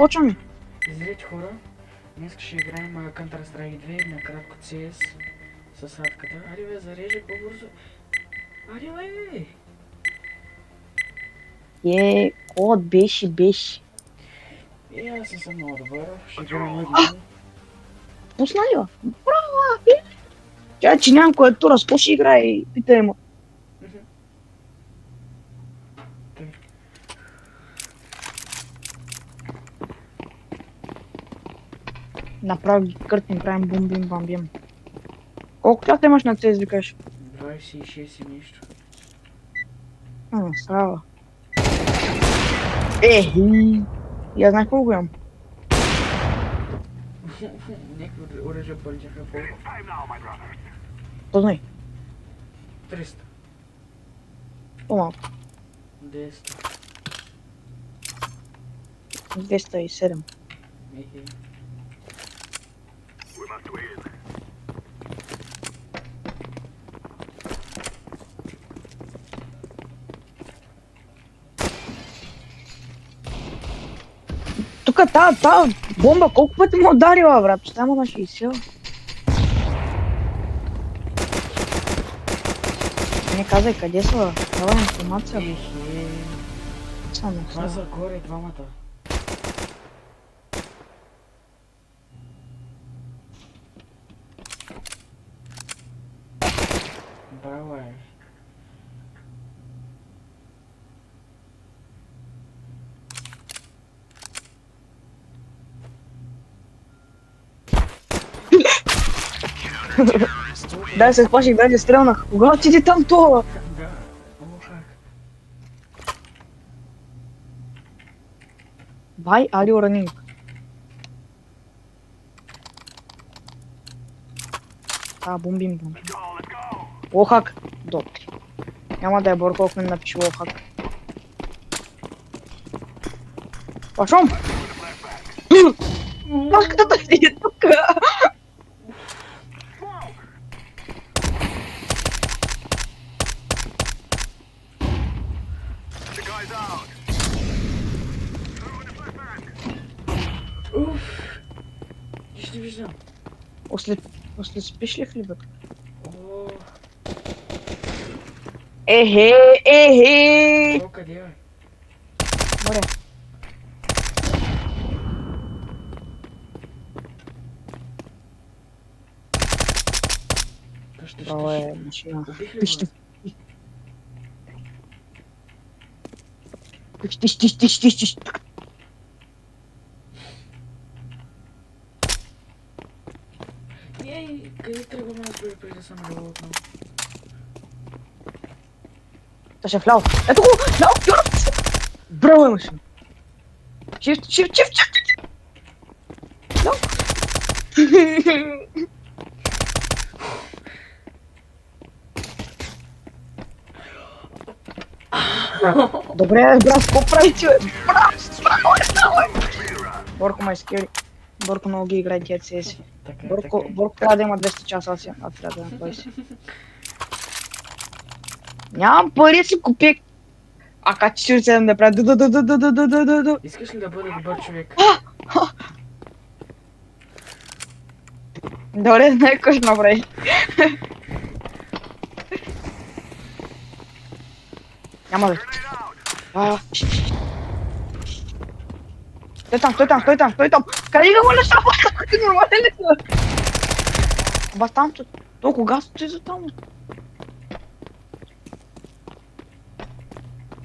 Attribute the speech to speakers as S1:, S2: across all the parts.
S1: Почваме.
S2: Здравейте хора, днес ще играем Counter-Strike 2 на кратко CS с садката. Ари бе, зарежи по-бързо. Ари бе!
S1: Код беше.
S2: Аз не съм много добър, ще играем мъдли.
S1: Пусна ли, бе? Браво, Тя, че нямам клавиатура, с какво ще играе и питай му. Направо ги къртим, правим бум-бим, бам-бим. Колко часа имаш на CS, викаш?
S2: 26 и нещо.
S1: Срава. Ехи! Я знах колко имам.
S2: Някакви оръжия пълтяха колко?
S1: Познай.
S2: 300.
S1: По-малко.
S2: 10.
S1: 207.
S2: Ехе.
S1: Тука та бомба колко пъти му ударила, брат? Само на 60. Не казай къде са, дава информация.
S2: Ехе.
S1: Само
S2: Това са горе двамата. Браво е.
S1: Да, се сплаших, даже стрелнах. Кога отиде там това?
S2: Да, охак.
S1: Бай, Арио ранинг. Бомбим. Охак. Добре. Няма да е Борко, ако ми напише Охак. Пашом! Маската си е тука!
S2: Уф! Нищо не виждам.
S1: После спиш ли хлебък?
S2: О,
S1: Ехе!
S2: къде е?
S1: Море. Това е машина.
S2: Убих ли
S1: Пиште.
S2: го?
S1: Тиш.
S2: Ей, къде тръгваме преди да съм лево отново?
S1: Та ще вляво. Ето го! Вляво! Йора! Браво е машина. Shift! Вляво! Добре, брат, какво прави, че? Борко ме скери. Борко много ги играе тия CS.
S2: Така,
S1: Борко трябва да има 200 часа, аз трябва да имам 20. Нямам пари си купих. АК-47 да правя ду.
S2: Искаш ли да бъда добър човек?
S1: Добре, знае кой ще направи. Няма бе. Стой там! Къде ги го леша? Ти нормален ли са? Бас там, то кога стои за там?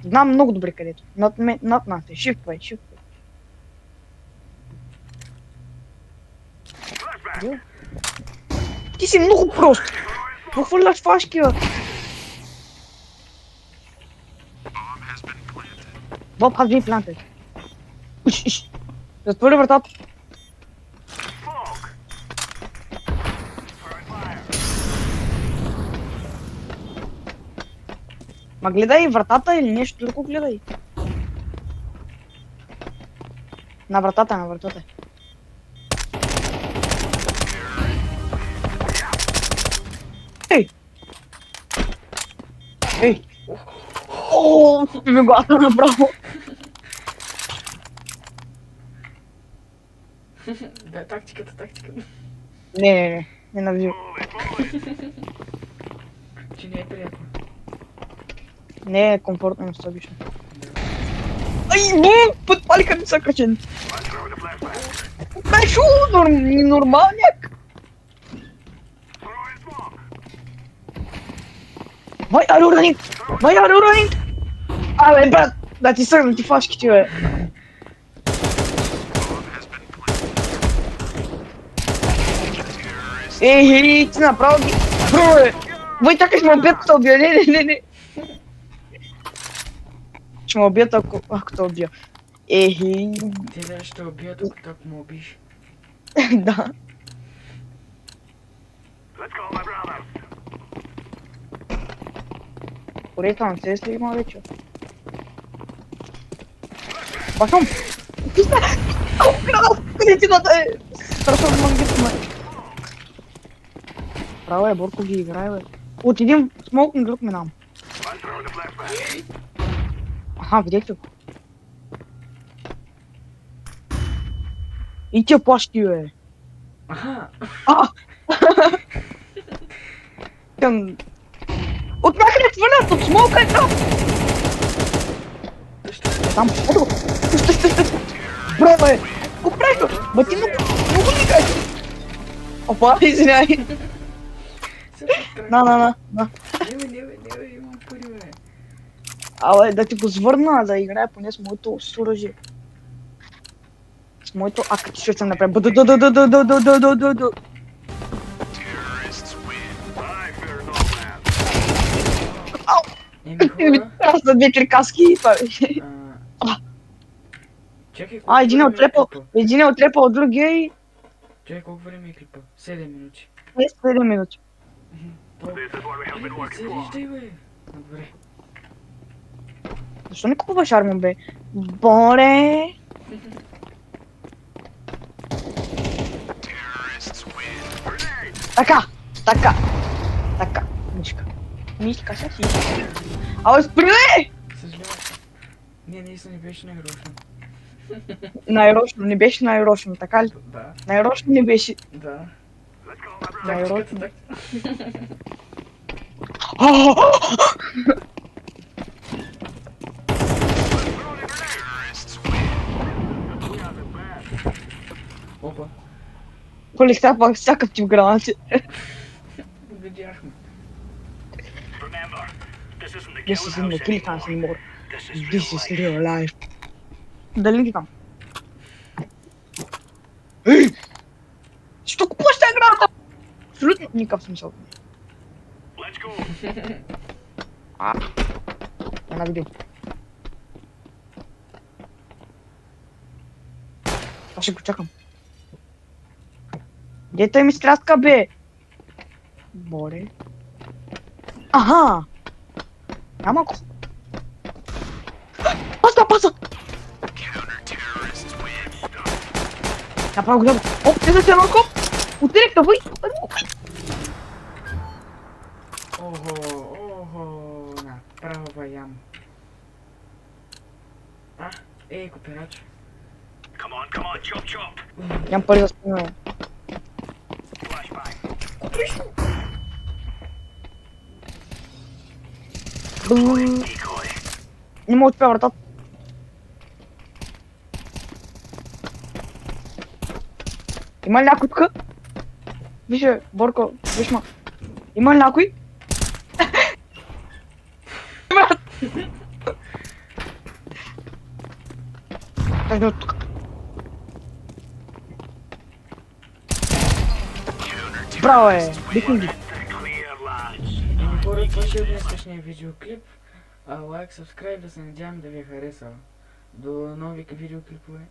S1: Знам много добре където. Над нас е. Shift play. Ти си много прост. Похвърляш фашки, бе. Bob has been planted. Затвори вратата. Ма гледай вратата или нещо друго гледай. На вратата. Ей! О, ми го направо.
S2: Да, тактиката.
S1: Не, ненавижу.
S2: Че не е приятно.
S1: Не е комфортно место обично. Ай, подпалиха ми съкръчен. Бе, нормалняк. Вай, аруранин! Абе, брат, да ти сърна ти фашките, бе. Ей, ти направо ги... Бро, бе! Вай, чакай, ще ме убият, ако те убия. Не. Ще ме убият, ако те убия. Ей,
S2: Те да ще убият, докато ако му убиш.
S1: да. Порека на се има вече. Башом! Писта! Къде ти да е? Страшно мангит ме. Право е, Борко ги играе, бе. Отидем, смолкни друг минам. Аха, видяхте го. И тия плашки, бе.
S2: Аха!
S1: От някъде хвърлят, от смолка е там! Там, ето го! Бре, бе! Го правиш, бе! Ба ти много ни кажеш! Опа, извиняй! На.
S2: Не, имам пари, бе.
S1: Абе, да ти го звърна, да играе поне с моето оръжие. С моето акът ще съм направи. Бу.
S2: Еми хора...
S1: Аз за 2-3 каски и това беше.
S2: Чакай,
S1: Един е отрепал от другия и...
S2: Чакай, колко време е клипа? 7 минути.
S1: 7 минути.
S2: Зареждай, бе. Добре.
S1: Защо не купуваш армон, бе? Боре! Така. Мишка, сега си. Абе, спри, бе!
S2: Съжалявам. Наистина не беше най-рошно.
S1: Най-рошно, не беше най-рошно, така ли?
S2: Да.
S1: Най-рошно не беше.
S2: Да.
S1: Най-рошно.
S2: Опа.
S1: Полихта пак всякакъв тип гранати.
S2: Видяхме.
S1: This isn't the kill cam anymore. This is real life. Дали ги там? Ей! Що купуваш тази граната? Абсолютно никакъв смисъл. Една видео. Аз ще го чакам. Дето ми стряска, бе! Боре. Аха! Няма го. Паса! Направо го дадо. Оп, те са едно коп! Отирек, давай!
S2: Охо, направо ям. Кооперач.
S1: Нямам пари за спинане. Не мога да вратата. Има ли някой тук? Виж, Борко, виж ма. Има ли някой? Брат! Дай от тук. Браво, бихме ги.
S2: Хора, това ще е днескашния видеоклип. Лайк, subscribe, да се надявам да ви е харесал. До нови видеоклипове.